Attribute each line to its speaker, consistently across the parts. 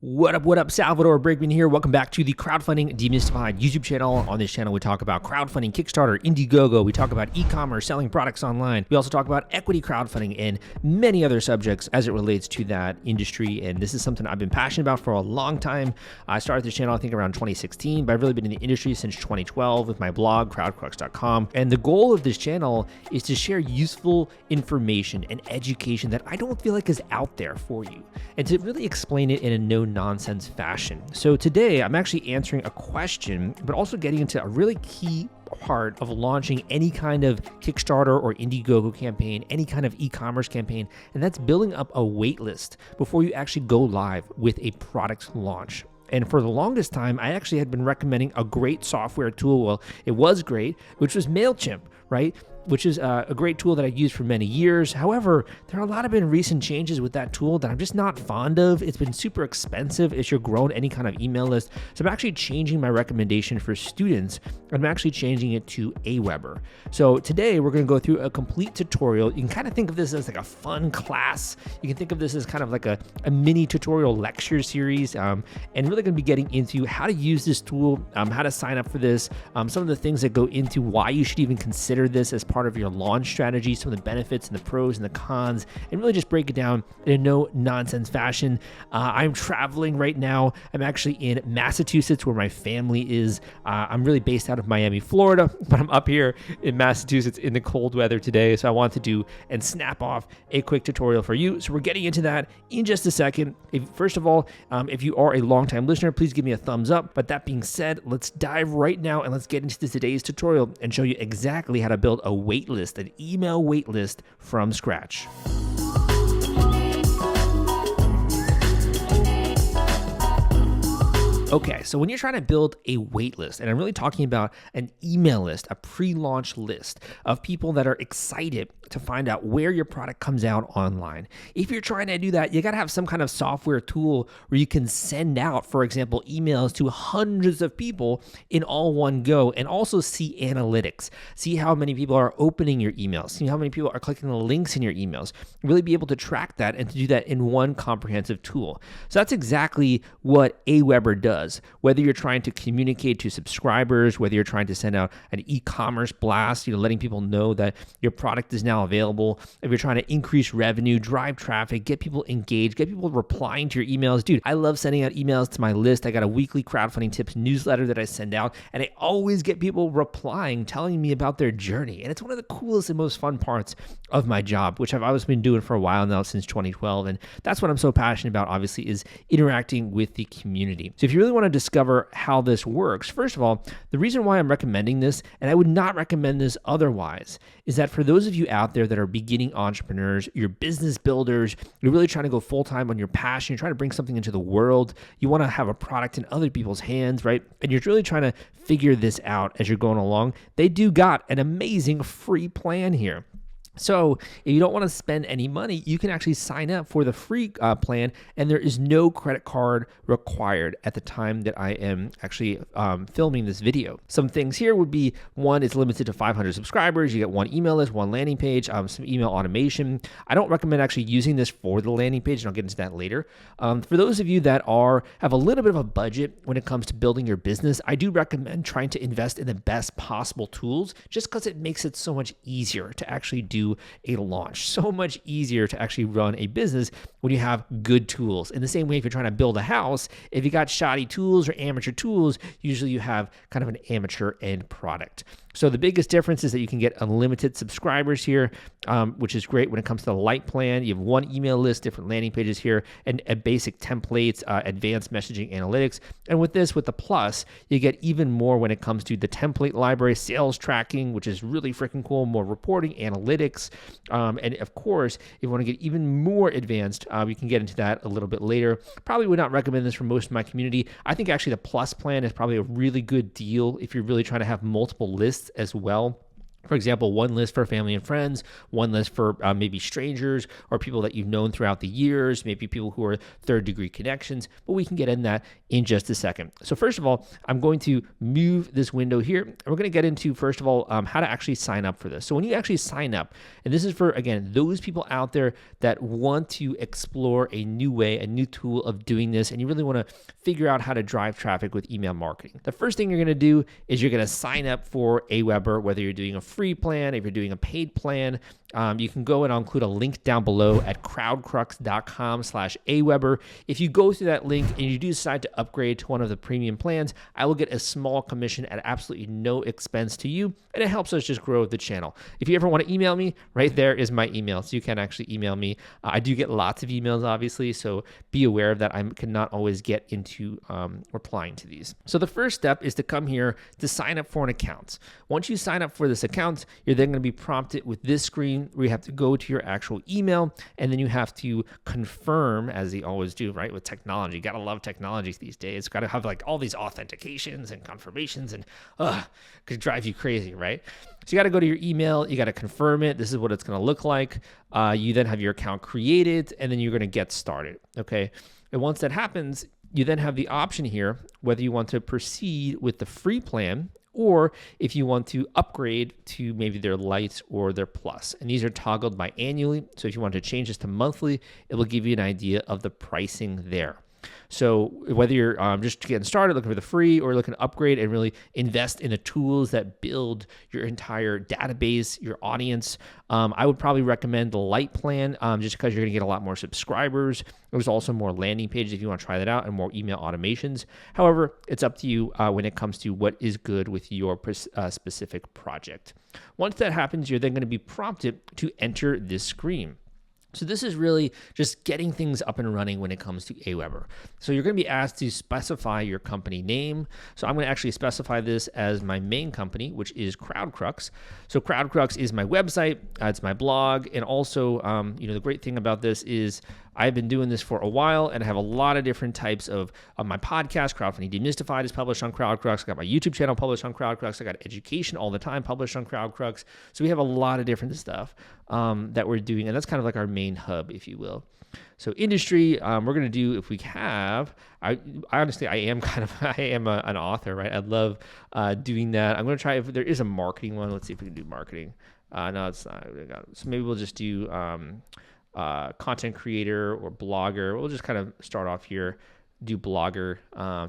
Speaker 1: What up, Salvador Briggman here. Welcome back to the Crowdfunding Demystified YouTube channel. On this channel, we talk about crowdfunding, Kickstarter, Indiegogo. We talk about e-commerce, selling products online. We also talk about equity crowdfunding and many other subjects as it relates to that industry. And this is something I've been passionate about for a long time. I started this channel, I think, around 2016, but I've really been in the industry since 2012 with my blog, crowdcrux.com. And the goal of this channel is to share useful information and education that I don't feel like is out there for you, and to really explain it in a no-nonsense fashion. So today I'm actually answering a question, but also getting into a really key part of launching any kind of Kickstarter or Indiegogo campaign, any kind of e-commerce campaign, and that's building up a wait list before you actually go live with a product launch. And for the longest time, I actually had been recommending a great software tool. Well, it was great, which was MailChimp, right? Which is a great tool that I've used for many years. However, there are a lot of recent changes with that tool that I'm just not fond of. It's been super expensive if you're growing any kind of email list. So I'm actually changing my recommendation for students. I'm actually changing it to aweber. So today we're going to go through a complete tutorial. You can kind of think of this as like a fun class. You can think of this as kind of like a mini tutorial lecture series, and really going to be getting into how to use this tool, how to sign up for this, some of the things that go into why you should even consider this as part of your launch strategy, some of the benefits and the pros and the cons, and really just break it down in a no-nonsense fashion. I'm traveling right now. I'm actually in Massachusetts, where my family is. I'm really based out of Miami, Florida, but I'm up here in Massachusetts in the cold weather today, so I want to do and snap off a quick tutorial for you. So we're getting into that in just a second. First of all, if you are a longtime listener, please give me a thumbs up. But that being said, let's dive right now and let's get into today's tutorial and show you exactly how to build a wait list, an email wait list from scratch. Okay, so when you're trying to build a wait list, and I'm really talking about an email list, a pre-launch list of people that are excited to find out where your product comes out online. If you're trying to do that, you gotta have some kind of software tool where you can send out, for example, emails to hundreds of people in all one go, and also see analytics. See how many people are opening your emails, see how many people are clicking the links in your emails, really be able to track that and to do that in one comprehensive tool. So that's exactly what aweber does. Whether you're trying to communicate to subscribers, whether you're trying to send out an e-commerce blast, letting people know that your product is now available, if you're trying to increase revenue, drive traffic, get people engaged, get people replying to your emails. Dude, I love sending out emails to my list. I got a weekly crowdfunding tips newsletter that I send out, and I always get people replying, telling me about their journey. And it's one of the coolest and most fun parts of my job, which I've always been doing for a while now, since 2012. And that's what I'm so passionate about, obviously, is interacting with the community. So if you really want to discover how this works, first of all, the reason why I'm recommending this, and I would not recommend this otherwise, is that for those of you out there that are beginning entrepreneurs, you're business builders, you're really trying to go full-time on your passion, you're trying to bring something into the world, you want to have a product in other people's hands, right? And you're really trying to figure this out as you're going along, they do got an amazing free plan here. So if you don't want to spend any money, you can actually sign up for the free plan, and there is no credit card required at the time that I am actually filming this video. Some things here would be, one, it's limited to 500 subscribers. You get one email list, one landing page, some email automation. I don't recommend actually using this for the landing page, and I'll get into that later. For those of you that have a little bit of a budget when it comes to building your business, I do recommend trying to invest in the best possible tools, just because it makes it so much easier to actually do a launch. So much easier to actually run a business when you have good tools. In the same way, if you're trying to build a house, if you got shoddy tools or amateur tools, usually you have kind of an amateur end product. So the biggest difference is that you can get unlimited subscribers here, which is great when it comes to the light plan. You have one email list, different landing pages here, and basic templates, advanced messaging analytics. And with this, with the plus, you get even more when it comes to the template library, sales tracking, which is really freaking cool, more reporting, analytics. And of course, if you want to get even more advanced, we can get into that a little bit later. Probably would not recommend this for most of my community. I think actually the plus plan is probably a really good deal if you're really trying to have multiple lists as well. For example, one list for family and friends, one list for maybe strangers or people that you've known throughout the years, maybe people who are third-degree connections, but we can get in that in just a second. So first of all, I'm going to move this window here, and we're going to get into, first of all, how to actually sign up for this. So when you actually sign up, and this is for, again, those people out there that want to explore a new way, a new tool of doing this, and you really want to figure out how to drive traffic with email marketing. The first thing you're going to do is you're going to sign up for aweber, whether you're doing a free plan, if you're doing a paid plan. You can go, and I'll include a link down below at crowdcrux.com/aweber. If you go through that link and you do decide to upgrade to one of the premium plans, I will get a small commission at absolutely no expense to you, and it helps us just grow the channel. If you ever want to email me, right there is my email, so you can actually email me. I do get lots of emails, obviously, so be aware of that. I cannot always get into replying to these. So the first step is to come here to sign up for an account. Once you sign up for this account, you're then going to be prompted with this screen where you have to go to your actual email, and then you have to confirm, as they always do, right? With technology, gotta love technology these days. Gotta have like all these authentications and confirmations, and could drive you crazy, right? So you gotta go to your email, you gotta confirm it. This is what it's gonna look like. You then have your account created, and then you're gonna get started, okay? And once that happens, you then have the option here, whether you want to proceed with the free plan, or if you want to upgrade to maybe their Lite or their Plus. And these are toggled by annually. So if you want to change this to monthly, it will give you an idea of the pricing there. So whether you're just getting started, looking for the free, or looking to upgrade and really invest in the tools that build your entire database, your audience, I would probably recommend the Lite plan just because you're going to get a lot more subscribers. There's also more landing pages if you want to try that out, and more email automations. However, it's up to you when it comes to what is good with your specific project. Once that happens, you're then going to be prompted to enter this screen. So this is really just getting things up and running when it comes to aweber. So you're going to be asked to specify your company name. So I'm going to actually specify this as my main company, which is CrowdCrux. So CrowdCrux is my website, it's my blog, and also, the great thing about this is I've been doing this for a while, and I have a lot of different types of my podcast. Crowdfunding Demystified is published on CrowdCrux. I got my YouTube channel published on CrowdCrux. I got education all the time published on CrowdCrux. So we have a lot of different stuff that we're doing, and that's kind of like our main hub, if you will. So industry, we're going to do, if we have, I honestly, I am an author, right? I love doing that. I'm going to try, if there is a marketing one, let's see if we can do marketing. No, it's not. So maybe we'll just do content creator or blogger. We'll just kind of start off here, do blogger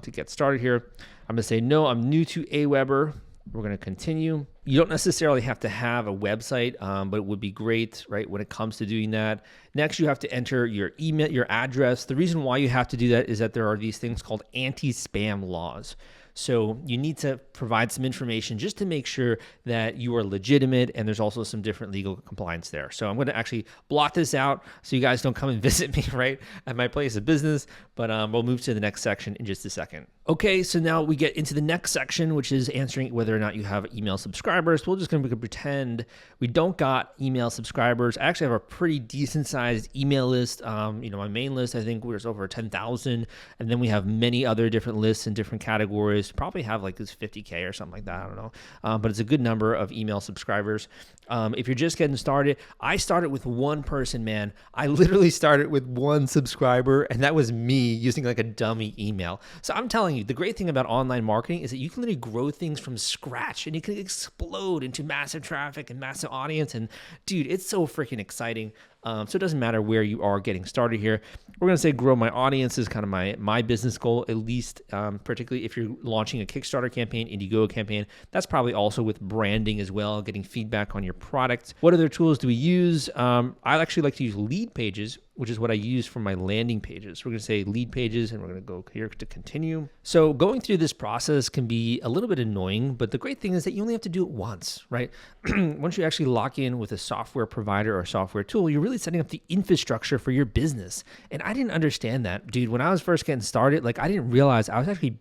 Speaker 1: to get started here. I'm going to say, no, I'm new to aweber. We're going to continue. You don't necessarily have to have a website, but it would be great, right, when it comes to doing that. Next, you have to enter your email, your address. The reason why you have to do that is that there are these things called anti-spam laws. So you need to provide some information just to make sure that you are legitimate, and there's also some different legal compliance there. So I'm going to actually blot this out so you guys don't come and visit me, right, at my place of business, but we'll move to the next section in just a second. Okay, so now we get into the next section, which is answering whether or not you have email subscribers. We're just going to pretend we don't got email subscribers. I actually have a pretty decent sized email list. My main list, I think there's over 10,000, and then we have many other different lists in different categories. Probably have like this 50K or something like that. I don't know. But it's a good number of email subscribers. If you're just getting started, I started with one person, man. I literally started with one subscriber, and that was me using like a dummy email. So I'm telling you, the great thing about online marketing is that you can literally grow things from scratch, and you can explode into massive traffic and massive audience. And dude, it's so freaking exciting. So it doesn't matter where you are getting started here. We're going to say grow my audience is kind of my business goal, at least, particularly if you're launching a Kickstarter campaign, Indiegogo campaign. That's probably also with branding as well, getting feedback on your product. What other tools do we use? I actually like to use lead pages, which is what I use for my landing pages. We're going to say lead pages, and we're going to go here to continue. So going through this process can be a little bit annoying, but the great thing is that you only have to do it once, right? Once you actually lock in with a software provider or software tool, you're really setting up the infrastructure for your business. And I didn't understand that, dude. When I was first getting started, I didn't realize I was actually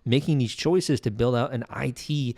Speaker 1: making these choices to build out an IT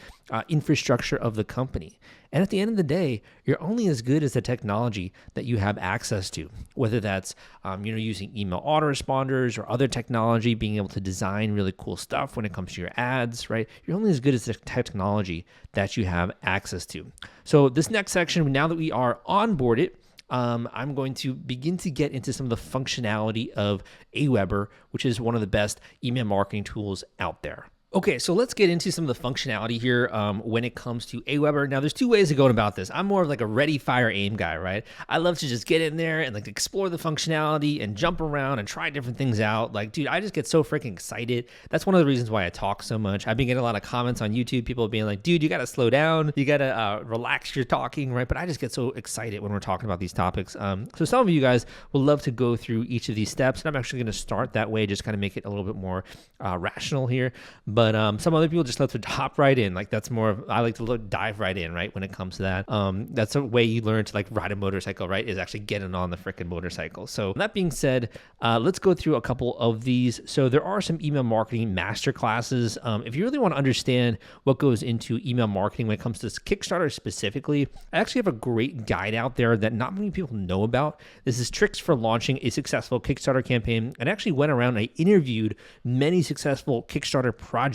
Speaker 1: infrastructure of the company. And at the end of the day, you're only as good as the technology that you have access to, whether that's using email autoresponders or other technology, being able to design really cool stuff when it comes to your ads, right? You're only as good as the technology that you have access to. So this next section, now that we are onboarded, I'm going to begin to get into some of the functionality of Aweber, which is one of the best email marketing tools out there. Okay, so let's get into some of the functionality here when it comes to Aweber. Now, there's two ways of going about this. I'm more of like a ready, fire, aim guy, right? I love to just get in there and like explore the functionality and jump around and try different things out. Like, dude, I just get so freaking excited. That's one of the reasons why I talk so much. I've been getting a lot of comments on YouTube, people being like, dude, you got to slow down. You got to relax your talking, right? But I just get so excited when we're talking about these topics. So some of you guys will love to go through each of these steps, and I'm actually going to start that way, just kind of make it a little bit more rational here. But some other people just love to hop right in. Like that's more of, I like to dive right in, right? When it comes to that. That's a way you learn to like ride a motorcycle, right? Is actually getting on the freaking motorcycle. So that being said, let's go through a couple of these. So there are some email marketing masterclasses. If you really want to understand what goes into email marketing when it comes to Kickstarter specifically, I actually have a great guide out there that not many people know about. This is tricks for launching a successful Kickstarter campaign. And I actually went around and I interviewed many successful Kickstarter projects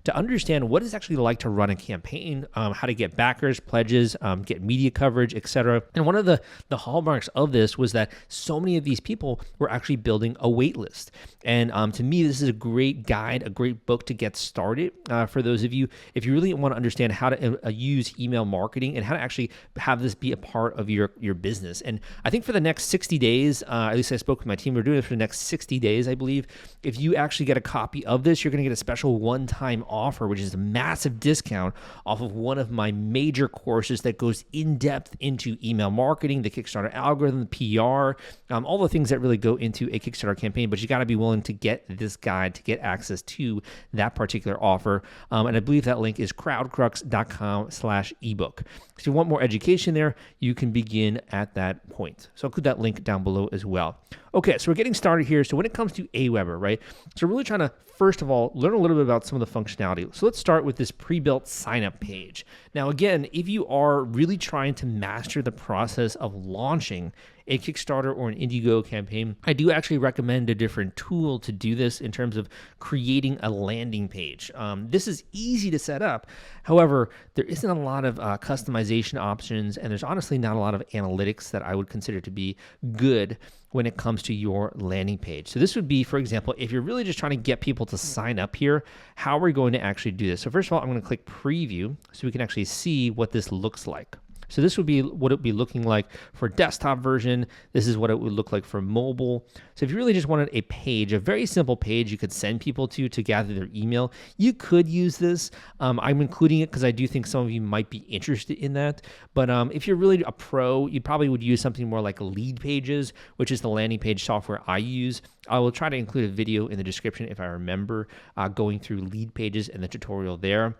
Speaker 1: to understand what it's actually like to run a campaign, how to get backers, pledges, get media coverage, etc. And one of the hallmarks of this was that so many of these people were actually building a wait list. And to me, this is a great guide, a great book to get started for those of you, if you really want to understand how to use email marketing and how to actually have this be a part of your business. And I think for the next 60 days, at least I spoke with my team, we're doing this for the next 60 days, I believe. If you actually get a copy of this, you're going to get a special one-time offer, which is a massive discount off of one of my major courses that goes in depth into email marketing, the Kickstarter algorithm, the PR, all the things that really go into a Kickstarter campaign. But you got to be willing to get this guide to get access to that particular offer. And I believe that link is crowdcrux.com/ebook. If you want more education there, you can begin at that point. So I'll include that link down below as well. Okay, so we're getting started here. So when it comes to Aweber, right? So we're really trying to, first of all, learn a little bit about some of the functionality. So let's start with this pre-built sign-up page. Now, again, if you are really trying to master the process of launching a Kickstarter or an Indiegogo campaign, I do actually recommend a different tool to do this in terms of creating a landing page. This is easy to set up. However, there isn't a lot of customization options, and there's honestly not a lot of analytics that I would consider to be good when it comes to your landing page. So this would be, for example, if you're really just trying to get people to sign up here, how are we going to actually do this? So first of all, I'm going to click preview so we can actually see what this looks like. So this would be what it would be looking like for desktop version. This is what it would look like for mobile. So if you really just wanted a page, a very simple page you could send people to gather their email, you could use this. I'm including it because I do think some of you might be interested in that. But if you're really a pro, you probably would use something more like Lead Pages, which is the landing page software I use. I will try to include a video in the description if I remember going through Lead Pages and the tutorial there.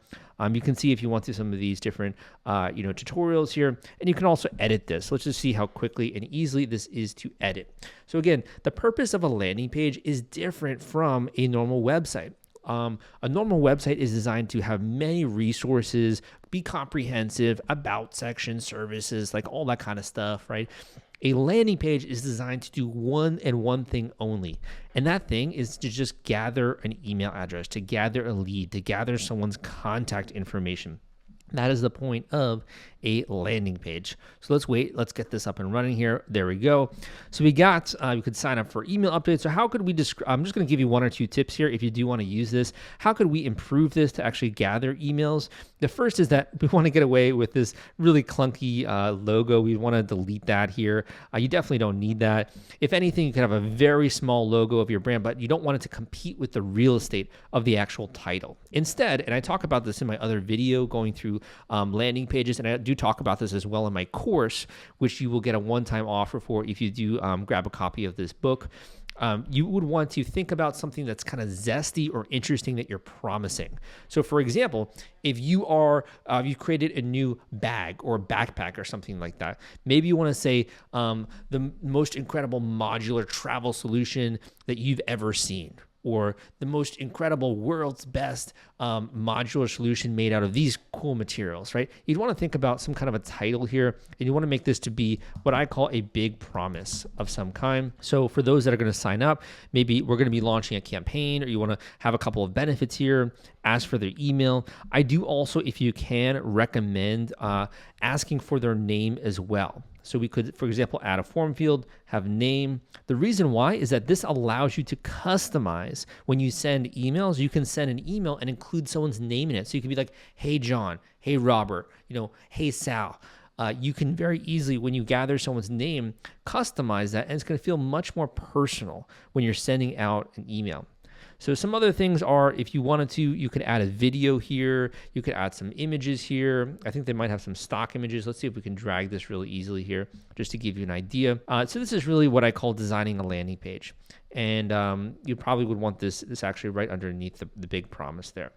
Speaker 1: You can see if you want to some of these different tutorials here, and you can also edit this. Let's just see how quickly and easily this is to edit. So again, the purpose of a landing page is different from a normal website. A normal website is designed to have many resources, be comprehensive, about section, services, like all that kind of stuff, right? A landing page is designed to do one and one thing only. And that thing is to just gather an email address, to gather a lead, to gather someone's contact information. That is the point of a landing page. So let's wait. Let's get this up and running here. There we go. So we got, you could sign up for email updates. So how could we I'm just going to give you one or two tips here if you do want to use this. How could we improve this to actually gather emails? The first is that we want to get away with this really clunky logo. We want to delete that here. You definitely don't need that. If anything, you can have a very small logo of your brand, but you don't want it to compete with the real estate of the actual title. Instead, and I talk about this in my other video going through landing pages, and I do talk about this as well in my course, which you will get a one-time offer for if you do grab a copy of this book. You would want to think about something that's kind of zesty or interesting that you're promising. So for example, if you are, you've created a new bag or backpack or something like that, maybe you want to say the most incredible modular travel solution that you've ever seen. or the most incredible world's best modular solution made out of these cool materials, right? You'd want to think about some kind of a title here, and you want to make this to be what I call a big promise of some kind. So for those that are going to sign up, maybe we're going to be launching a campaign, or you want to have a couple of benefits here, ask for their email. I do also, if you can, recommend asking for their name as well. So we could, for example, add a form field, have name. The reason why is that this allows you to customize. When you send emails, you can send an email and include someone's name in it. So you can be like, hey, John, hey, Robert, hey, Sal. You can very easily, when you gather someone's name, customize that, and it's going to feel much more personal when you're sending out an email. So some other things are, if you wanted to, you could add a video here. You could add some images here. I think they might have some stock images. Let's see if we can drag this really easily here, just to give you an idea. So this is really what I call designing a landing page. And you probably would want this actually right underneath the big promise there.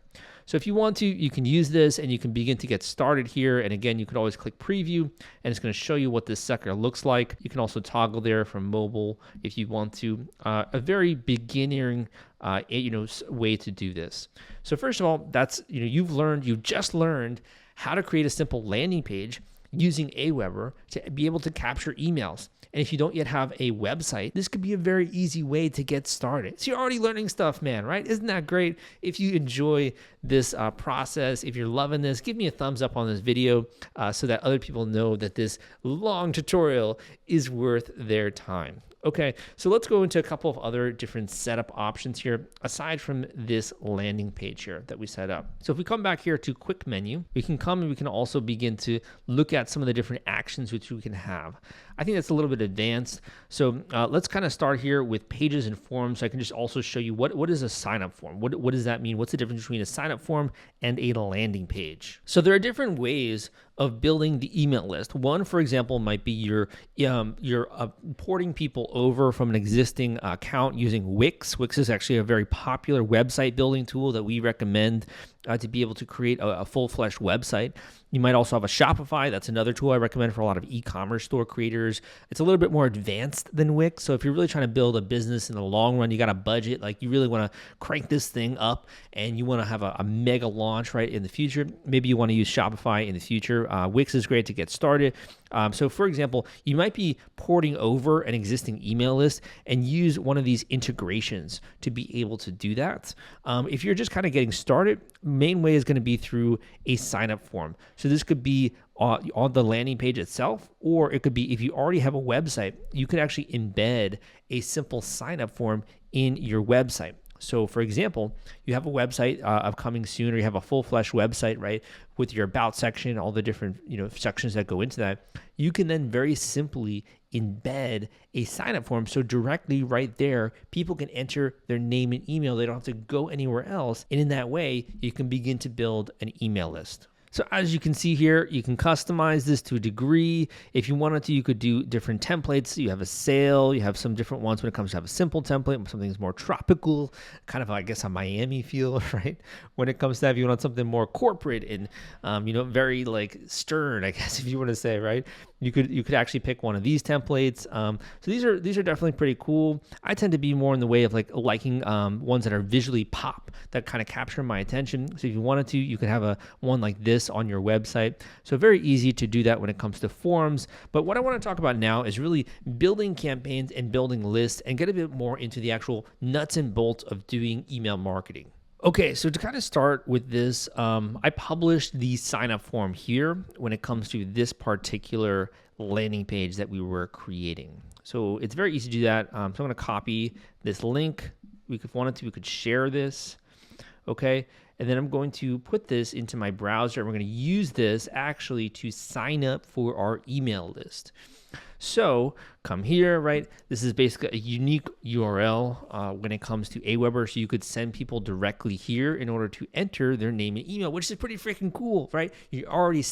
Speaker 1: So if you want to, you can use this and you can begin to get started here. And again, you could always click preview and it's going to show you what this sucker looks like. You can also toggle there from mobile if you want to. A very beginning way to do this. So first of all, that's, you've just learned how to create a simple landing page using aweber to be able to capture emails. And if you don't yet have a website, this could be a very easy way to get started. So you're already learning stuff, man, right? Isn't that great? If you enjoy this process, if you're loving this, give me a thumbs up on this video so that other people know that this long tutorial is worth their time. Okay, so let's go into a couple of other different setup options here, aside from this landing page here that we set up. So if we come back here to quick menu, we can come and we can also begin to look at some of the different actions which we can have. I think that's a little bit advanced. So let's kind of start here with pages and forms. So I can just also show you what is a sign-up form. What does that mean? What's the difference between a sign-up form and a landing page? So there are different ways of building the email list. One, for example, might be you're porting people over from an existing account using Wix. Wix is actually a very popular website building tool that we recommend to be able to create a full-fledged website. You might also have a Shopify. That's another tool I recommend for a lot of e-commerce store creators. It's a little bit more advanced than Wix. So if you're really trying to build a business in the long run, you got a budget, like you really want to crank this thing up and you want to have a mega launch right in the future. Maybe you want to use Shopify in the future. Wix is great to get started. So for example, you might be porting over an existing email list and use one of these integrations to be able to do that. If you're just kind of getting started, main way is going to be through a sign-up form. So this could be on the landing page itself, or it could be if you already have a website, you could actually embed a simple sign-up form in your website. So for example, you have a website upcoming soon, or you have a full-fledged website, right, with your about section, all the different sections that go into that. You can then very simply embed a sign-up form. So directly right there, people can enter their name and email. They don't have to go anywhere else. And in that way, you can begin to build an email list. So as you can see here, you can customize this to a degree. If you wanted to, you could do different templates. You have a sale, you have some different ones when it comes to have a simple template, something's more tropical, kind of, I guess, a Miami feel, right? When it comes to that, if you want something more corporate and, very like stern, I guess, if you want to say, right? You could actually pick one of these templates. So these are definitely pretty cool. I tend to be more in the way of liking ones that are visually pop, that kind of capture my attention. So if you wanted to, you could have one like this on your website. So very easy to do that when it comes to forms. But what I want to talk about now is really building campaigns and building lists and get a bit more into the actual nuts and bolts of doing email marketing. Okay, so to kind of start with this, I published the sign-up form here when it comes to this particular landing page that we were creating. So it's very easy to do that. So I'm going to copy this link. If we wanted to, we could share this. Okay, and then I'm going to put this into my browser, and we're going to use this actually to sign up for our email list. So come here, right? This is basically a unique URL when it comes to aweber, so you could send people directly here in order to enter their name and email, which is pretty freaking cool, right? You're already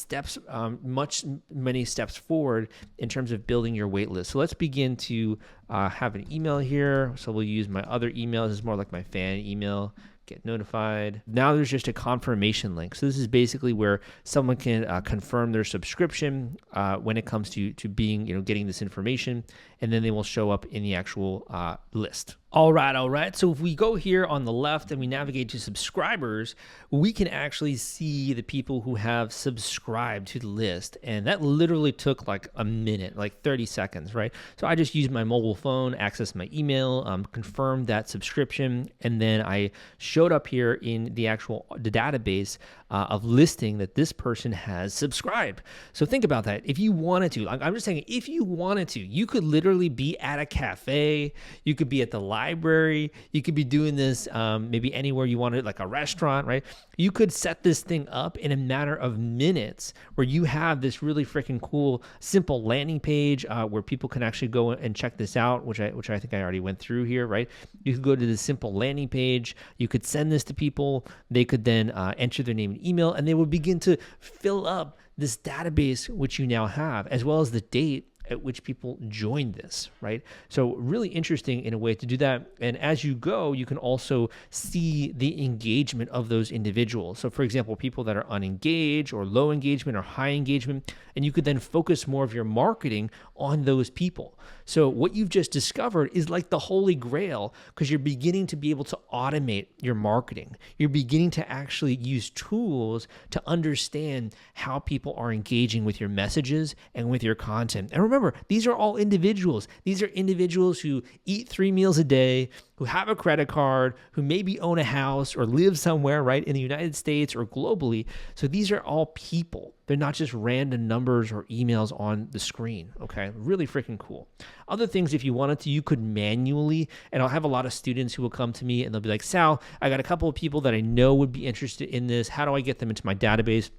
Speaker 1: many steps forward in terms of building your wait list. So let's begin to have an email here. So we'll use my other email. This is more like my fan email. get notified. Now there's just a confirmation link. So this is basically where someone can confirm their subscription when it comes to being, getting this information, and then they will show up in the actual list. All right. So if we go here on the left and we navigate to subscribers, we can actually see the people who have subscribed to the list. And that literally took like a minute, like 30 seconds, right? So I just used my mobile phone, accessed my email, confirmed that subscription, and then I showed up here in the database of listing that this person has subscribed. So think about that. If you wanted to, I'm just saying, if you wanted to, you could literally be at a cafe, you could be at the library, you could be doing this maybe anywhere you wanted, like a restaurant, right? You could set this thing up in a matter of minutes where you have this really freaking cool, simple landing page where people can actually go and check this out, which I think I already went through here, right? You could go to this simple landing page. You could send this to people. They could then enter their name and email, and they would begin to fill up this database, which you now have, as well as the date at which people joined this, right? So really interesting in a way to do that. And as you go, you can also see the engagement of those individuals. So for example, people that are unengaged or low engagement or high engagement, and you could then focus more of your marketing on those people. So what you've just discovered is like the holy grail, because you're beginning to be able to automate your marketing. You're beginning to actually use tools to understand how people are engaging with your messages and with your content. And remember, these are all individuals. These are individuals who eat 3 meals a day, who have a credit card, who maybe own a house or live somewhere, right, in the United States or globally. So these are all people. They're not just random numbers or emails on the screen, okay? Really freaking cool. Other things, if you wanted to, you could manually, and I'll have a lot of students who will come to me and they'll be like, Sal, I got a couple of people that I know would be interested in this. How do I get them into my database?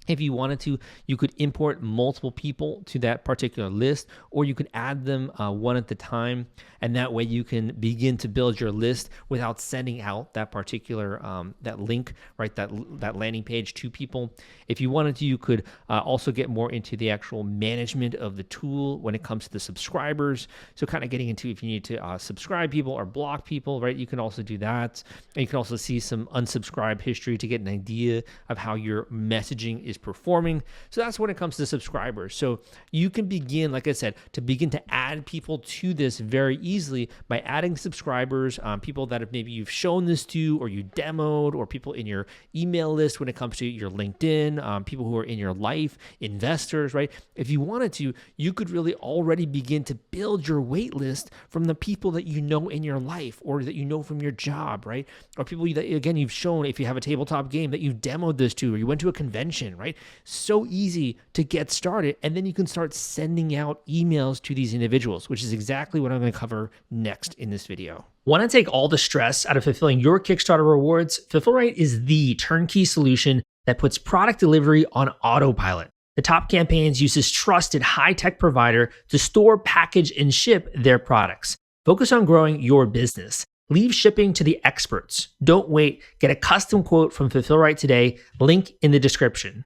Speaker 1: If you wanted to, you could import multiple people to that particular list, or you could add them one at a time, and that way you can begin to build your list without sending out that particular that link, right? That landing page to people. If you wanted to, you could also get more into the actual management of the tool when it comes to the subscribers. So kind of getting into if you need to subscribe people or block people, right? You can also do that, and you can also see some unsubscribe history to get an idea of how your messaging is performing. So that's when it comes to subscribers. So you can begin, like I said, to begin to add people to this very easily by adding subscribers, people that have maybe you've shown this to, or you demoed, or people in your email list when it comes to your LinkedIn, people who are in your life, investors, right? If you wanted to, you could really already begin to build your wait list from the people that you know in your life, or that you know from your job, right? Or people that, again, you've shown, if you have a tabletop game that you've demoed this to, or you went to a convention, right? So easy to get started. And then you can start sending out emails to these individuals, which is exactly what I'm going to cover next in this video. Want to take all the stress out of fulfilling your Kickstarter rewards? Fulfillment is the turnkey solution that puts product delivery on autopilot. The Top Campaigns uses trusted high-tech provider to store, package, and ship their products. Focus on growing your business. Leave shipping to the experts. Don't wait. Get a custom quote from Fulfillment today. Link in the description.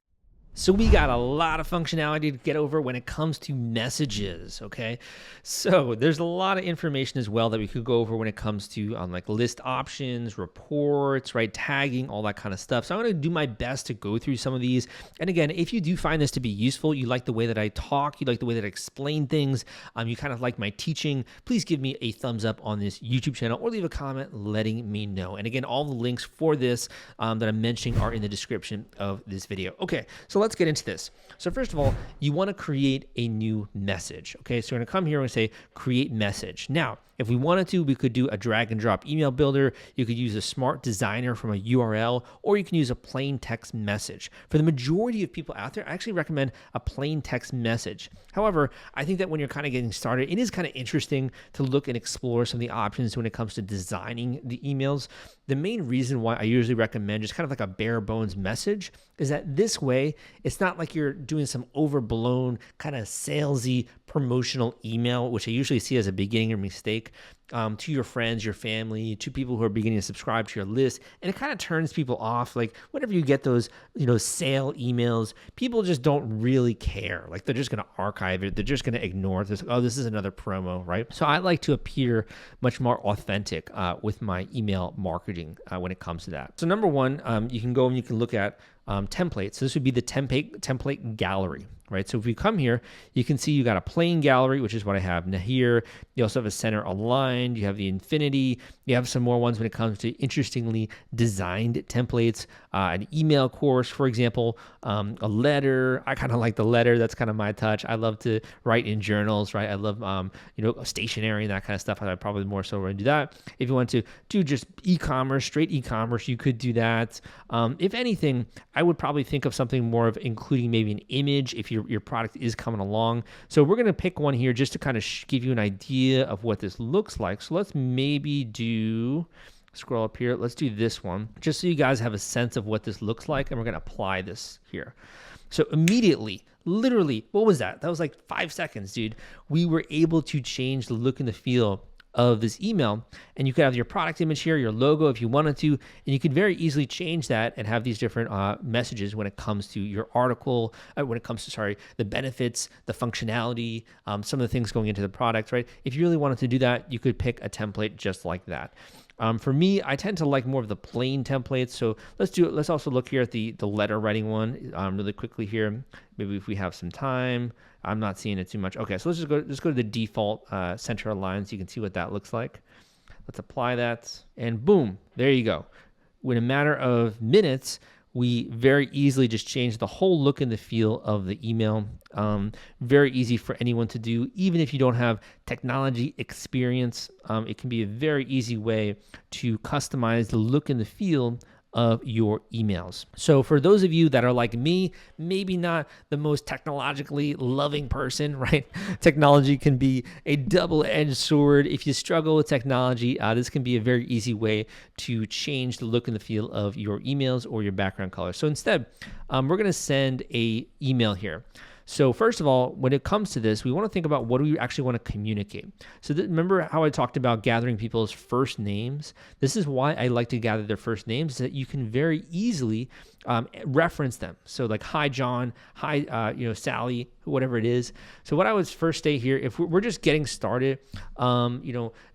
Speaker 1: So we got a lot of functionality to get over when it comes to messages, okay? So there's a lot of information as well that we could go over when it comes to like list options, reports, right? Tagging, all that kind of stuff. So I'm gonna do my best to go through some of these. And again, if you do find this to be useful, you like the way that I talk, you like the way that I explain things, you kind of like my teaching, please give me a thumbs up on this YouTube channel or leave a comment letting me know. And again, all the links for this that I'm mentioning are in the description of this video. Okay, so let's get into this. So first of all, you want to create a new message. Okay, so we're going to come here and say create message. Now, if we wanted to, we could do a drag and drop email builder. You could use a smart designer from a URL, or you can use a plain text message. For the majority of people out there, I actually recommend a plain text message. However, I think that when you're kind of getting started, it is kind of interesting to look and explore some of the options when it comes to designing the emails. The main reason why I usually recommend just kind of like a bare bones message is that this way, it's not like you're doing some overblown kind of salesy promotional email, which I usually see as a beginner mistake. to your friends, your family, to people who are beginning to subscribe to your list. And it kind of turns people off. Like whenever you get those, sale emails, people just don't really care. Like they're just going to archive it. They're just going to ignore this. Oh, this is another promo, right? So I like to appear much more authentic with my email marketing when it comes to that. So number one, you can go and you can look at templates. So this would be the template gallery, right? So if we come here, you can see you got a plain gallery, which is what I have now here. You also have a center aligned. You have the infinity. You have some more ones when it comes to interestingly designed templates, an email course, for example, a letter. I kind of like the letter. That's kind of my touch. I love to write in journals, right? I love, stationery and that kind of stuff. I probably more so want to do that. If you want to do just e-commerce, straight e-commerce, you could do that. If anything, I would probably think of something more of including maybe an image if your product is coming along. So we're going to pick one here just to kind of give you an idea of what this looks like. So let's maybe scroll up here. Let's do this one just so you guys have a sense of what this looks like. And we're going to apply this here. So immediately, literally, what was that? That was like 5 seconds, dude. We were able to change the look and the feel of this email, and you could have your product image here, your logo if you wanted to, and you could very easily change that and have these different messages when it comes to your article, when it comes to, the benefits, the functionality, some of the things going into the product, right? If you really wanted to do that, you could pick a template just like that. For me, I tend to like more of the plain templates. So let's also look here at the letter writing one really quickly here. Maybe if we have some time. I'm not seeing it too much. Okay, so let's just go to the default center align so you can see what that looks like. Let's apply that, and boom, there you go. In a matter of minutes, we very easily just change the whole look and the feel of the email. Very easy for anyone to do, even if you don't have technology experience. It can be a very easy way to customize the look and the feel of your emails. So for those of you that are like me, maybe not the most technologically loving person, right? Technology can be a double-edged sword. If you struggle with technology, this can be a very easy way to change the look and the feel of your emails or your background color. So instead, we're going to send a email here. So first of all, when it comes to this, we want to think about what do we actually want to communicate. So remember how I talked about gathering people's first names? This is why I like to gather their first names, so that you can very easily reference them. So like, hi, John, hi, Sally, whatever it is. So what I would first say here, if we're just getting started,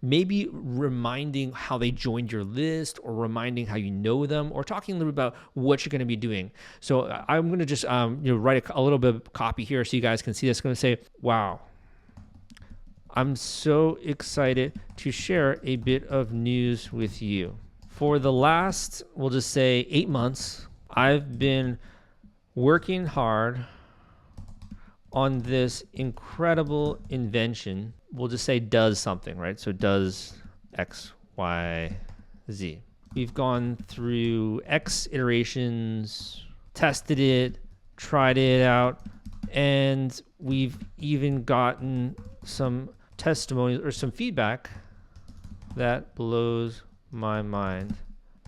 Speaker 1: maybe reminding how they joined your list, or reminding how you know them, or talking a little bit about what you're going to be doing. So I'm going to just write a little bit of copy here so you guys can see this. I'm going to say, wow, I'm so excited to share a bit of news with you. For the last, we'll just say 8 months, I've been working hard on this incredible invention. We'll just say does something, right? So does X, Y, Z. We've gone through X iterations, tested it, tried it out, and we've even gotten some testimonials or some feedback that blows my mind.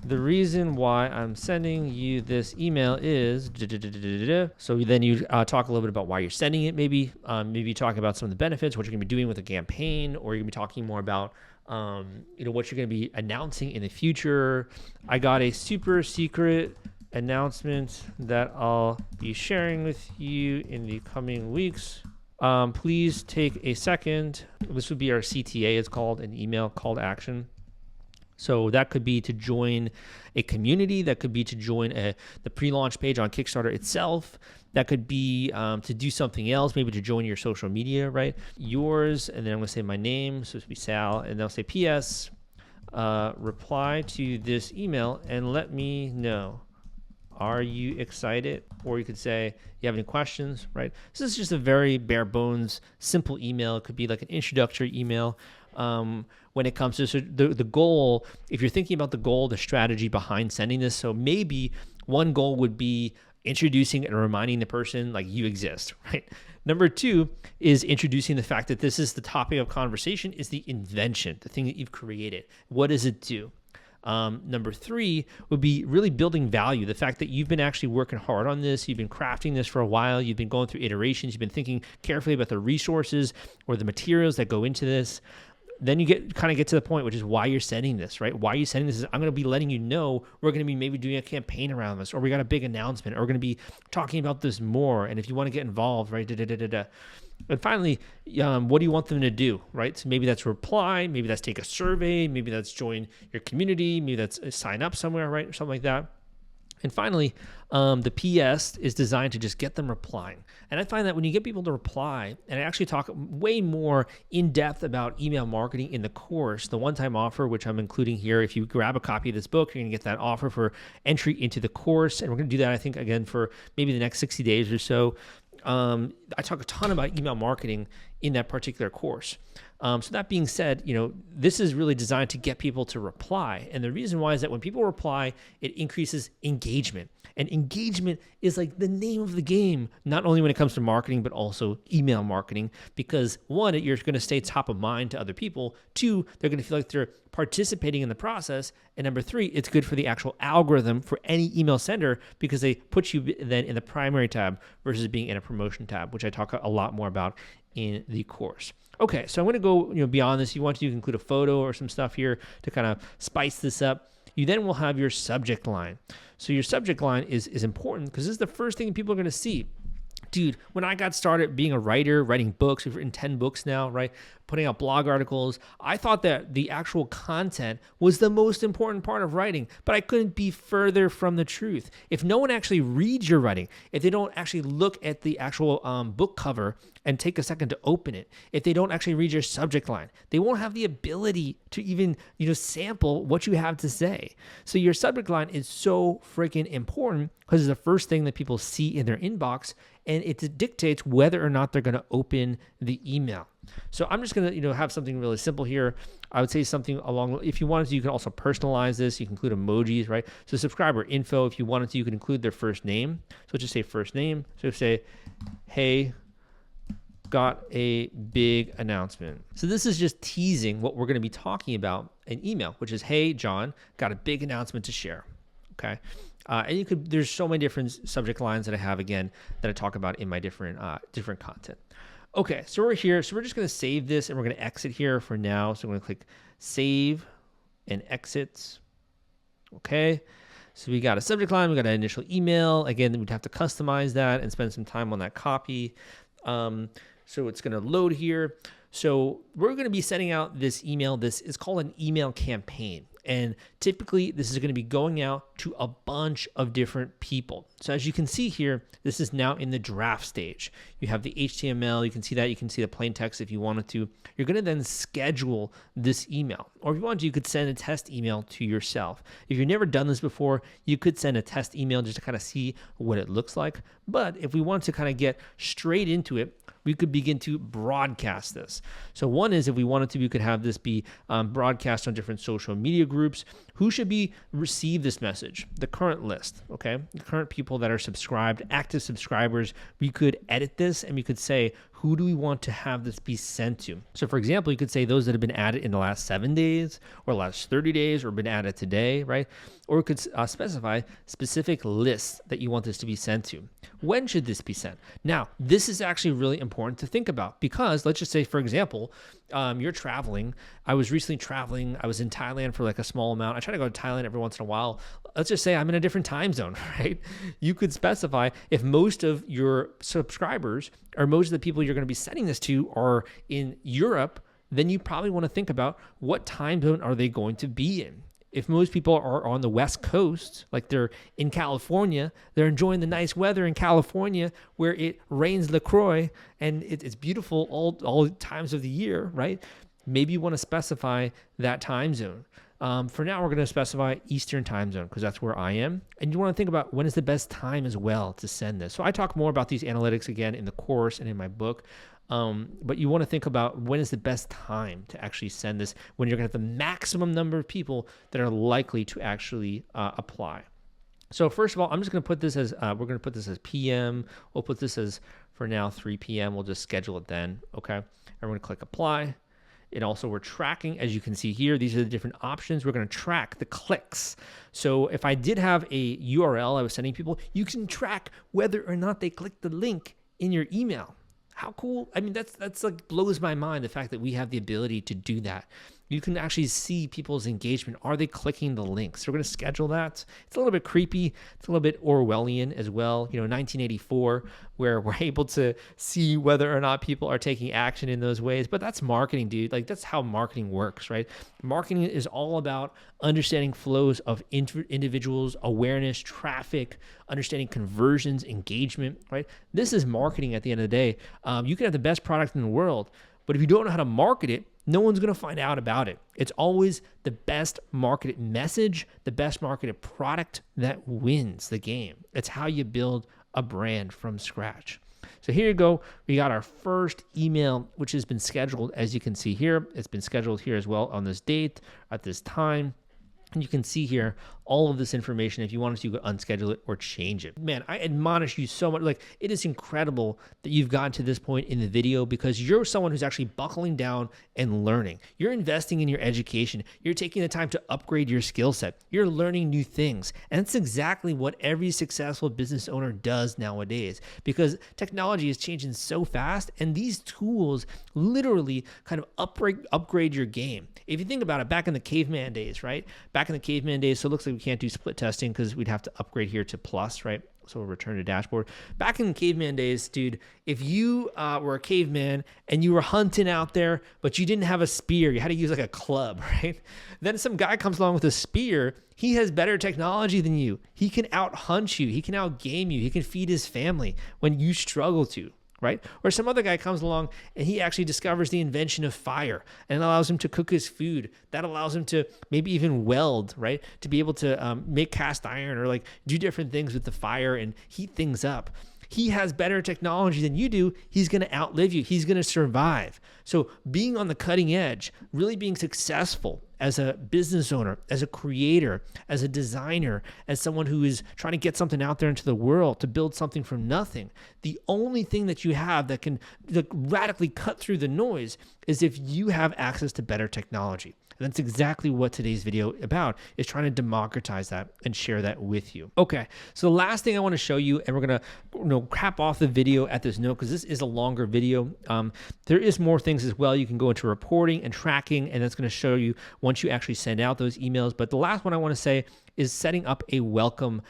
Speaker 1: The reason why I'm sending you this email is, so then you talk a little bit about why you're sending it, maybe talk about some of the benefits, what you're going to be doing with the campaign, or you're going to be talking more about what you're going to be announcing in the future. I got a super secret announcement that I'll be sharing with you in the coming weeks. Please take a second. This would be our CTA, it's called, an email call to action. So that could be to join a community. That could be to join the pre-launch page on Kickstarter itself. That could be to do something else, maybe to join your social media, right? Yours, and then I'm going to say my name, so it's be Sal, and they'll say PS, reply to this email and let me know. Are you excited? Or you could say, you have any questions, right? This is just a very bare bones, simple email. It could be like an introductory email. When it comes to the goal, if you're thinking about the goal, the strategy behind sending this, so maybe one goal would be introducing and reminding the person like you exist, right? Number 2 is introducing the fact that this is the topic of conversation, is the invention, the thing that you've created. What does it do? Number 3 would be really building value. The fact that you've been actually working hard on this, you've been crafting this for a while, you've been going through iterations, you've been thinking carefully about the resources or the materials that go into this. then you kind of get to the point, which is why you're sending this, right? Why are you sending this is I'm going to be letting you know we're going to be maybe doing a campaign around this, or we got a big announcement, or we're going to be talking about this more. And if you want to get involved, right? And finally, what do you want them to do, right? So maybe that's reply, maybe that's take a survey, maybe that's join your community, maybe that's sign up somewhere, right? Or something like that. And finally, the PS is designed to just get them replying. And I find that when you get people to reply, and I actually talk way more in depth about email marketing in the course, the one-time offer, which I'm including here. If you grab a copy of this book, you're going to get that offer for entry into the course. And we're going to do that, I think, again, for maybe the next 60 days or so. I talk a ton about email marketing in that particular course. So that being said, this is really designed to get people to reply. And the reason why is that when people reply, it increases engagement. And engagement is like the name of the game, not only when it comes to marketing, but also email marketing. Because one, you're going to stay top of mind to other people. Two, they're going to feel like they're participating in the process. And number three, it's good for the actual algorithm for any email sender because they put you then in the primary tab versus being in a promotion tab, which I talk a lot more about in the course. Okay, so I'm going to go beyond this. You want to include a photo or some stuff here to kind of spice this up. You then will have your subject line. So your subject line is important because this is the first thing people are going to see. Dude, when I got started being a writer, writing books, we've written 10 books now, right? Putting out blog articles. I thought that the actual content was the most important part of writing, but I couldn't be further from the truth. If no one actually reads your writing, if they don't actually look at the actual book cover and take a second to open it, if they don't actually read your subject line, they won't have the ability to even, sample what you have to say. So your subject line is so freaking important because it's the first thing that people see in their inbox, and it dictates whether or not they're going to open the email. So I'm just going to, have something really simple here. I would say something along, if you wanted to, you can also personalize this. You can include emojis, right? So subscriber info, if you wanted to, you can include their first name. So just say first name. So say, hey, got a big announcement. So this is just teasing what we're going to be talking about in email, which is, hey, John, got a big announcement to share. Okay. And there's so many different subject lines that I have, again, that I talk about in my different content. Okay, so we're here. So we're just going to save this and we're going to exit here for now. So I'm going to click save and exit. Okay. So we got a subject line, we got an initial email. Again, we'd have to customize that and spend some time on that copy. So it's going to load here. So we're going to be sending out this email. This is called an email campaign. And typically this is going to be going out to a bunch of different people. So as you can see here, this is now in the draft stage. You have the HTML, you can see that, you can see the plain text if you wanted to. You're going to then schedule this email. Or if you wanted to, you could send a test email to yourself. If you've never done this before, you could send a test email just to kind of see what it looks like. But if we want to kind of get straight into it, we could begin to broadcast this. So one is, if we wanted to, we could have this be broadcast on different social media groups. Who should receive this message? The current list, okay? The current people that are subscribed, active subscribers. We could edit this and we could say, who do we want to have this be sent to? So for example, you could say those that have been added in the last 7 days or last 30 days or been added today, right? Or we could specify specific lists that you want this to be sent to. When should this be sent? Now, this is actually really important to think about because let's just say, for example, you're traveling. I was recently traveling. I was in Thailand for like a small amount. I try to go to Thailand every once in a while. Let's just say I'm in a different time zone, right? You could specify if most of your subscribers or most of the people you're going to be sending this to are in Europe, then you probably want to think about what time zone are they going to be in. If most people are on the West Coast, like they're in California, they're enjoying the nice weather in California where it rains LaCroix and it's beautiful all times of the year, right? Maybe you want to specify that time zone. For now, we're going to specify Eastern time zone because that's where I am. And you want to think about when is the best time as well to send this. So I talk more about these analytics again in the course and in my book. But you want to think about when is the best time to actually send this, when you're going to have the maximum number of people that are likely to actually apply. So first of all, I'm just going to put this as, we're going to put this as PM. We'll put this as, for now, 3 p.m. We'll just schedule it then, okay? And we're going to click apply. And also we're tracking, as you can see here, these are the different options. We're going to track the clicks. So if I did have a URL I was sending people, you can track whether or not they clicked the link in your email. How cool. I mean, that's like blows my mind, the fact that we have the ability to do that. You can actually see people's engagement. Are they clicking the links? So we're going to schedule that. It's a little bit creepy. It's a little bit Orwellian as well. 1984, where we're able to see whether or not people are taking action in those ways. But that's marketing, dude. Like, that's how marketing works, right? Marketing is all about understanding flows of individuals, awareness, traffic, understanding conversions, engagement, right? This is marketing at the end of the day. You can have the best product in the world, but if you don't know how to market it, no one's going to find out about it. It's always the best marketed message, the best marketed product that wins the game. It's how you build a brand from scratch. So here you go. We got our first email, which has been scheduled, as you can see here. It's been scheduled here as well on this date, at this time. And you can see here all of this information if you wanted to unschedule it or change it. Man, I admonish you so much. Like, it is incredible that you've gotten to this point in the video, because you're someone who's actually buckling down and learning. You're investing in your education. You're taking the time to upgrade your skill set. You're learning new things. And that's exactly what every successful business owner does nowadays, because technology is changing so fast, and these tools literally kind of upgrade your game. If you think about it, back in the caveman days, right? Back in the caveman days, so it looks like we can't do split testing because we'd have to upgrade here to plus, right? So we'll return to dashboard. Back in the caveman days, dude, if you were a caveman and you were hunting out there, but you didn't have a spear, you had to use like a club, right? Then some guy comes along with a spear. He has better technology than you. He can out-hunt you. He can out-game you. He can feed his family when you struggle to. Right? Or some other guy comes along and he actually discovers the invention of fire, and it allows him to cook his food. That allows him to maybe even weld, right? To be able to make cast iron, or like do different things with the fire and heat things up. He has better technology than you do. He's going to outlive you. He's going to survive. So being on the cutting edge, really being successful as a business owner, as a creator, as a designer, as someone who is trying to get something out there into the world, to build something from nothing, the only thing that you have that can radically cut through the noise is if you have access to better technology. And that's exactly what today's video about, is trying to democratize that and share that with you. Okay, so the last thing I want to show you, and we're going to cap off the video at this note, because this is a longer video. There is more things as well. You can go into reporting and tracking, and that's going to show you once you actually send out those emails. But the last one I want to say is setting up a welcome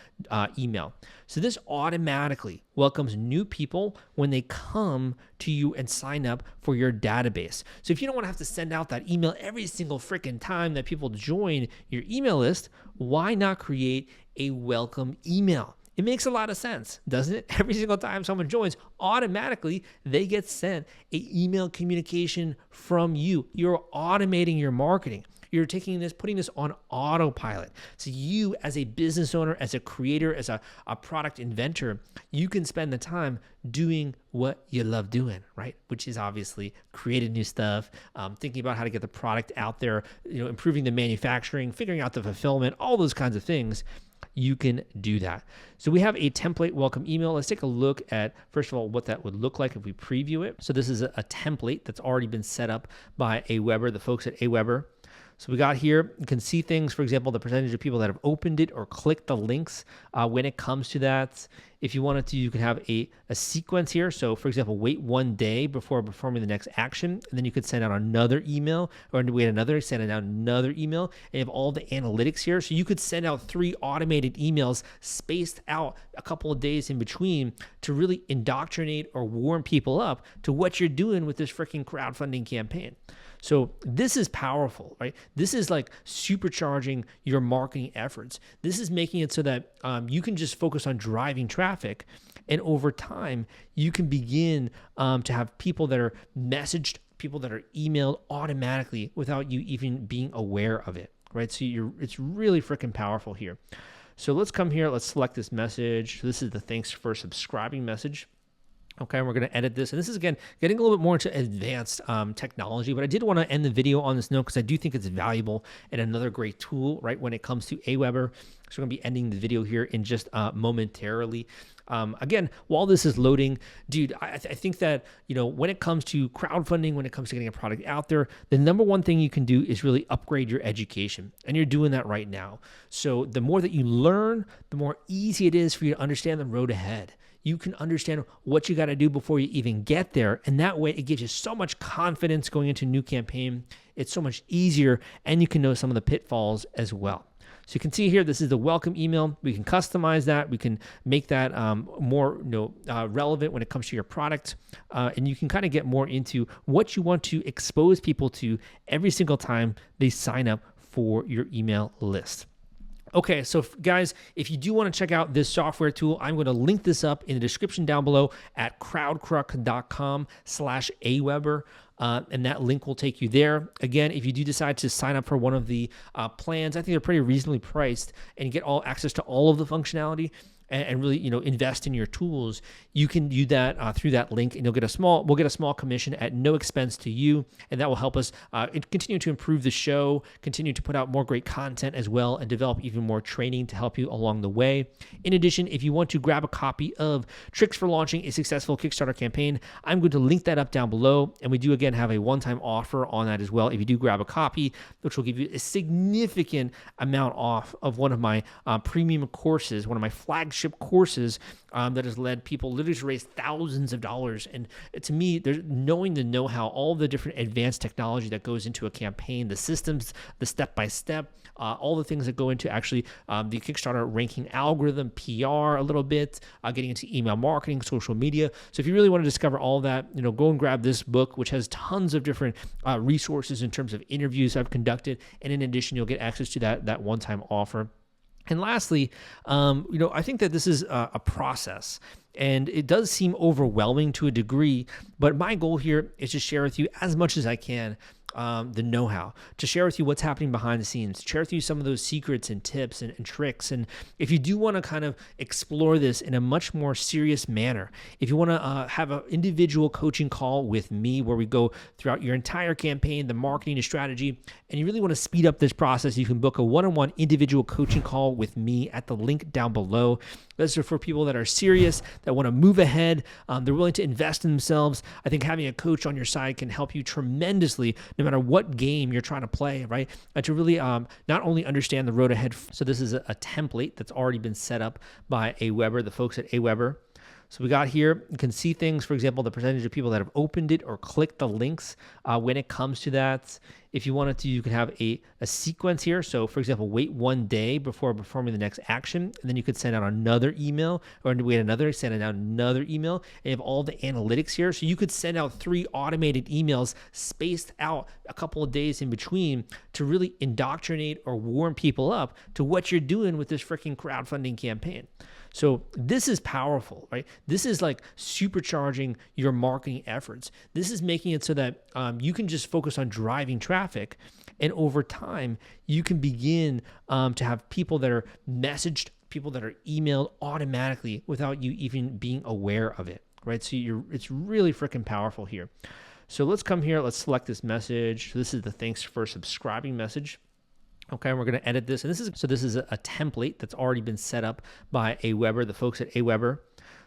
Speaker 1: email. So this automatically welcomes new people when they come to you and sign up for your database. So if you don't want to have to send out that email every single freaking time that people join your email list, why not create a welcome email? It makes a lot of sense, doesn't it? Every single time someone joins, automatically they get sent an email communication from you. You're automating your marketing. You're taking this, putting this on autopilot. So you, as a business owner, as a creator, as a product inventor, you can spend the time doing what you love doing, right? Which is obviously creating new stuff, thinking about how to get the product out there, improving the manufacturing, figuring out the fulfillment, all those kinds of things. You can do that. So we have a template welcome email. Let's take a look at, first of all, what that would look like if we preview it. So this is a template that's already been set up by aweber, the folks at aweber. So we got here, you can see things, for example, the percentage of people that have opened it or clicked the links when it comes to that. If you wanted to, you can have a sequence here. So for example, wait 1 day before performing the next action, and then you could send out another email, or wait another, send out another email, and you have all the analytics here. So you could send out 3 automated emails spaced out a couple of days in between to really indoctrinate or warm people up to what you're doing with this freaking crowdfunding campaign. So this is powerful, right? This is like supercharging your marketing efforts. This is making it so that you can just focus on driving traffic. And over time, you can begin to have people that are messaged, people that are emailed automatically without you even being aware of it, right? So it's really freaking powerful here. So let's come here. Let's select this message. So this is the thanks for subscribing message. Okay, we're going to edit this. And this is, again, getting a little bit more into advanced technology, but I did want to end the video on this note because I do think it's valuable and another great tool, right, when it comes to aweber. So we're going to be ending the video here in just momentarily. Again, while this is loading, dude, I think that, when it comes to crowdfunding, when it comes to getting a product out there, the number one thing you can do is really upgrade your education. And you're doing that right now. So the more that you learn, the more easy it is for you to understand the road ahead. you can understand what you got to do before you even get there. And that way it gives you so much confidence going into a new campaign. It's so much easier, and you can know some of the pitfalls as well. So you can see here, this is the welcome email. We can customize that. We can make that more relevant when it comes to your product. And you can kind of get more into what you want to expose people to every single time they sign up for your email list. Okay, so guys, if you do want to check out this software tool, I'm going to link this up in the description down below at crowdcruck.com/aweber. And that link will take you there. Again, if you do decide to sign up for one of the plans, I think they're pretty reasonably priced and get all access to all of the functionality and really, invest in your tools, you can do that through that link, and we'll get a small commission at no expense to you, and that will help us continue to improve the show, continue to put out more great content as well, and develop even more training to help you along the way. In addition, if you want to grab a copy of Tricks for Launching a Successful Kickstarter Campaign, I'm going to link that up down below, and we do again have a one-time offer on that as well. If you do grab a copy, which will give you a significant amount off of one of my premium courses, one of my flagship courses that has led people literally to raise thousands of dollars. And to me, there's knowing the know-how, all the different advanced technology that goes into a campaign, the systems, the step-by-step, all the things that go into actually the Kickstarter ranking algorithm, PR a little bit, getting into email marketing, social media. So if you really want to discover all that, go and grab this book, which has tons of different resources in terms of interviews I've conducted. And in addition, you'll get access to that one-time offer. And lastly, I think that this is a process, and it does seem overwhelming to a degree, but my goal here is to share with you as much as I can the know-how, to share with you what's happening behind the scenes, to share with you some of those secrets and tips and tricks. And if you do want to kind of explore this in a much more serious manner, if you want to have an individual coaching call with me where we go throughout your entire campaign, the marketing and strategy, and you really want to speed up this process, you can book a one-on-one individual coaching call with me at the link down below. Those are for people that are serious, that want to move ahead. They're willing to invest in themselves. I think having a coach on your side can help you tremendously, no matter what game you're trying to play, right? To really not only understand the road ahead. So this is a template that's already been set up by aweber, the folks at aweber. So we got here, you can see things, for example, the percentage of people that have opened it or clicked the links when it comes to that. If you wanted to, you can have a sequence here. So for example, wait 1 day before performing the next action, and then you could send out another email, or send out another email, and you have all the analytics here. So you could send out 3 automated emails spaced out a couple of days in between to really indoctrinate or warm people up to what you're doing with this freaking crowdfunding campaign. So this is powerful, right? This is like supercharging your marketing efforts. This is making it so that you can just focus on driving traffic, and over time, you can begin to have people that are messaged, people that are emailed automatically without you even being aware of it, right? So it's really freaking powerful here. So let's come here, let's select this message. So this is the thanks for subscribing message. Okay, we're going to edit this. And this is a template that's already been set up by aweber, the folks at aweber.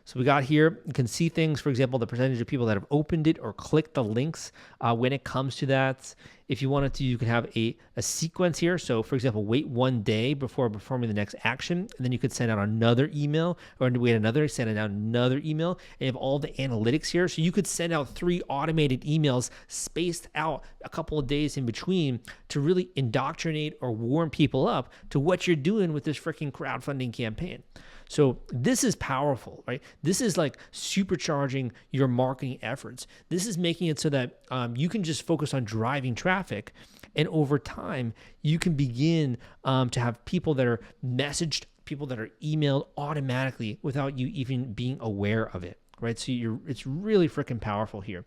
Speaker 1: So we got here, you can see things, for example, the percentage of people that have opened it or clicked the links when it comes to that. If you wanted to, you can have a sequence here. So for example, wait 1 day before performing the next action, and then you could send out another email, or send out another email, and you have all the analytics here. So you could send out 3 automated emails spaced out a couple of days in between to really indoctrinate or warm people up to what you're doing with this freaking crowdfunding campaign. So this is powerful, right? This is like supercharging your marketing efforts. This is making it so that you can just focus on driving traffic, and over time, you can begin to have people that are messaged, people that are emailed automatically without you even being aware of it, right? So it's really freaking powerful here.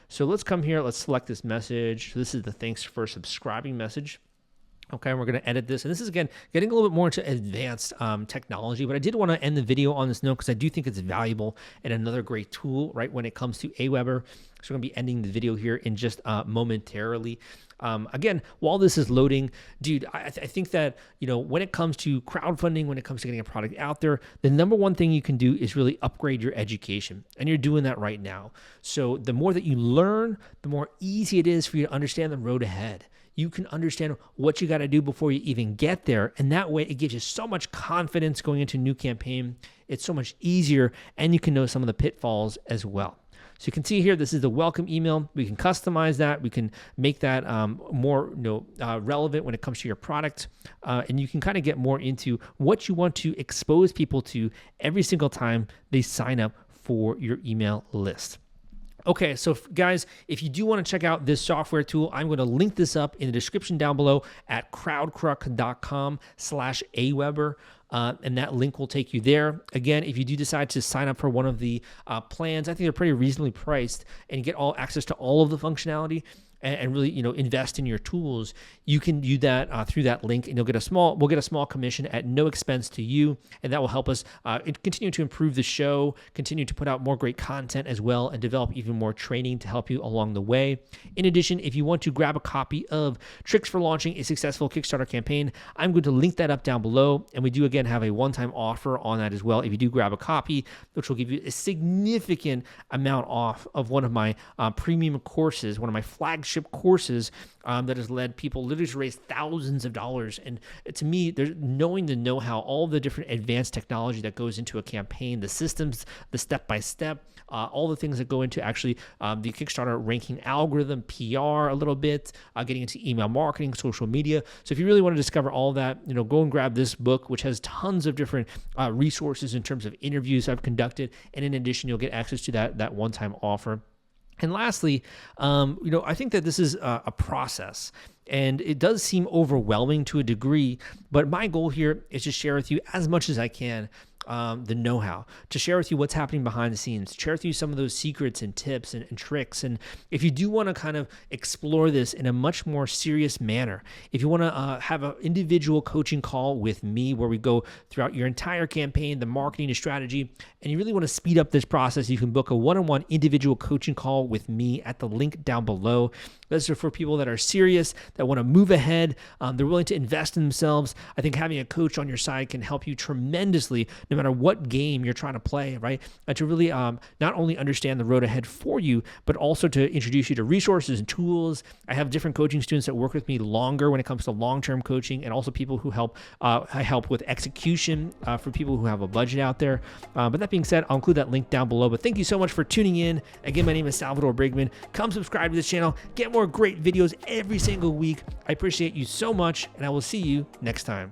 Speaker 1: So let's come here, let's select this message. So this is the thanks for subscribing message. Okay, we're going to edit this. And this is, again, getting a little bit more into advanced technology, but I did want to end the video on this note because I do think it's valuable and another great tool, right, when it comes to aweber. So we're going to be ending the video here in just momentarily. Again, while this is loading, dude, I think that, when it comes to crowdfunding, when it comes to getting a product out there, the number one thing you can do is really upgrade your education. And you're doing that right now. So the more that you learn, the more easy it is for you to understand the road ahead. You can understand what you got to do before you even get there. And that way it gives you so much confidence going into a new campaign. it's so much easier, and you can know some of the pitfalls as well. So you can see here, this is the welcome email. We can customize that. We can make that more relevant when it comes to your product. And you can kind of get more into what you want to expose people to every single time they sign up for your email list. Okay, so guys, if you do want to check out this software tool, I'm going to link this up in the description down below at crowdcruck.com/aweber. And that link will take you there. Again, if you do decide to sign up for one of the plans, I think they're pretty reasonably priced and get all access to all of the functionality and really, invest in your tools, you can do that through that link, and we'll get a small commission at no expense to you, and that will help us continue to improve the show, continue to put out more great content as well, and develop even more training to help you along the way. In addition, if you want to grab a copy of Tricks for Launching a Successful Kickstarter Campaign, I'm going to link that up down below, and we do again have a one-time offer on that as well. If you do grab a copy, which will give you a significant amount off of one of my premium courses, one of my flagship courses that has led people literally to raise thousands of dollars. And to me, there's knowing the know-how, all the different advanced technology that goes into a campaign, the systems, the step-by-step, all the things that go into actually the Kickstarter ranking algorithm, PR a little bit, getting into email marketing, social media. So if you really want to discover all that, go and grab this book, which has tons of different resources in terms of interviews I've conducted. And in addition, you'll get access to that one-time offer. And lastly, I think that this is a process, and it does seem overwhelming to a degree, but my goal here is to share with you as much as I can the know-how, to share with you what's happening behind the scenes, to share with you some of those secrets and tips and tricks. And if you do want to kind of explore this in a much more serious manner, if you want to have an individual coaching call with me where we go throughout your entire campaign, the marketing and strategy, and you really want to speed up this process, you can book a one-on-one individual coaching call with me at the link down below. Those are for people that are serious, that want to move ahead, they're willing to invest in themselves. I think having a coach on your side can help you tremendously, no matter what game you're trying to play, right? To really not only understand the road ahead for you, but also to introduce you to resources and tools. I have different coaching students that work with me longer when it comes to long-term coaching, and also people who I help with execution for people who have a budget out there. But that being said, I'll include that link down below. But thank you so much for tuning in. Again, my name is Salvador Briggman. Come subscribe to this channel. Get more great videos every single week. I appreciate you so much, and I will see you next time.